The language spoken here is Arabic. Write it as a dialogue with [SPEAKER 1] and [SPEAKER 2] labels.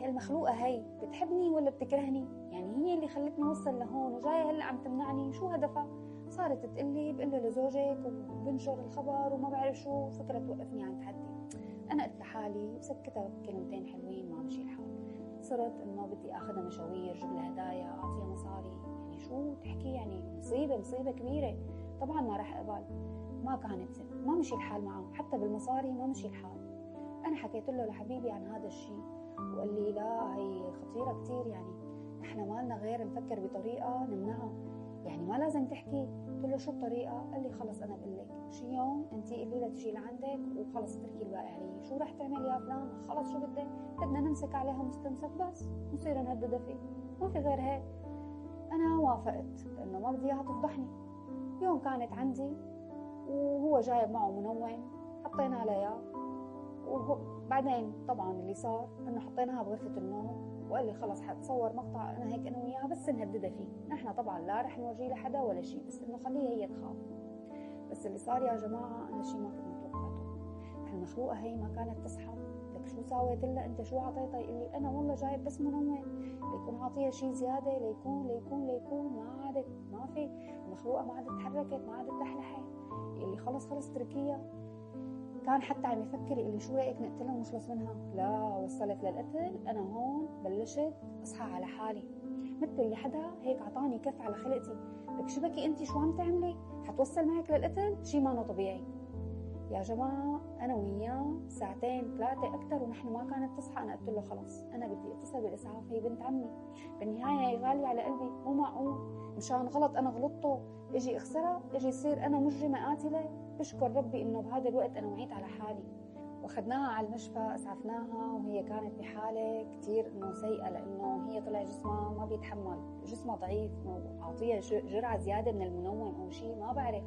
[SPEAKER 1] المخلوقة هي بتحبني ولا بتكرهني؟ يعني هي اللي خلتني اوصل لهون وجاية هلا عم تمنعني، شو هدفها؟ صارت تقلي بقله لزوجك وبنشر الخبر وما بعرف شو، فكرة توقفني عن تحدي. انا قلت لحالي بسكتها بكلمتين حلوين ما مشي الحال. صرت انه بدي اخذها مشاوير، جيب لها هدايا، اعطيها مصاري، يعني شو تحكي، يعني مصيبة كبيرة. طبعا ما راح اقبل، ما مشي الحال معه، حتى بالمصاري ما مشي الحال. انا حكيت له لحبيبي عن هذا الشيء وقال لي لا هي خطيرة كتير، يعني احنا ما لنا غير نفكر بطريقة نمنعها، يعني ما لازم تحكي. قلت له شو الطريقة؟ قال لي خلص انا بقول لك شي يوم انت قولي لها تجي لعندك وخلص اتركي الباقي علي. شو رح تعمل يا فلان؟ خلص شو بدنا نمسك عليها مستمسك بس نصير نهددها فيه، ما في غير هيك. انا وافقت لانه ما بدي اياها تفضحني. يوم كانت عندي وهو جايب معه منوم، حطينا لها، وبعدين طبعا اللي صار انه حطيناها بغرفة النوم، وقال لي خلص حتصور مقطع انا هيك انا وياها بس نهددها فيه. نحن طبعا لا رح نورجيه لحدا ولا شيء، بس انه خليها هي تخاف. بس اللي صار يا جماعة انا شيء ما كنت متوقعته. المخلوقة هي ما كانت تسحب، لك شو ساويت لها انت؟ شو عطيتها؟ يقول لي انا والله جايب بس منوم، ليكون عاطيها شيء زيادة، ليكون ما عادت، ما في المخلوقة ما عادت تحركت، ما عادت تحلحت. يقول لي خلص تركيها. كان حتى عم يفكر اللي شو رايك نقتلها ونخلص منها. لا، وصلت للقتل. انا هون بلشت اصحى على حالي، مثل اللي حدا هيك عطاني كف على خلقتي. لك شو بكي انت؟ شو عم تعملي؟ حتوصل معك للقتل؟ شي ما طبيعي يا جماعه. انا وياه ساعتين 3 اكثر ونحن ما كانت تصحى. انا قلت له خلص انا بدي اتصل بالاسعاف، هي بنت عمي، بالنهايه هي غاليه على قلبي، مو معقول مشان غلط انا غلطته اجي اخسرها، اجي يصير انا مجرمه قاتله. بشكر ربي انه بهذا الوقت انا وعيت على حالي. واخذناها على المشفى، اسعفناها، وهي كانت بحاله كثير انه سيئه، لانه هي طلع جسمها ما بيتحمل، جسمها ضعيف، وعاطيها جرعه زياده من المنوم او شيء ما بعرف.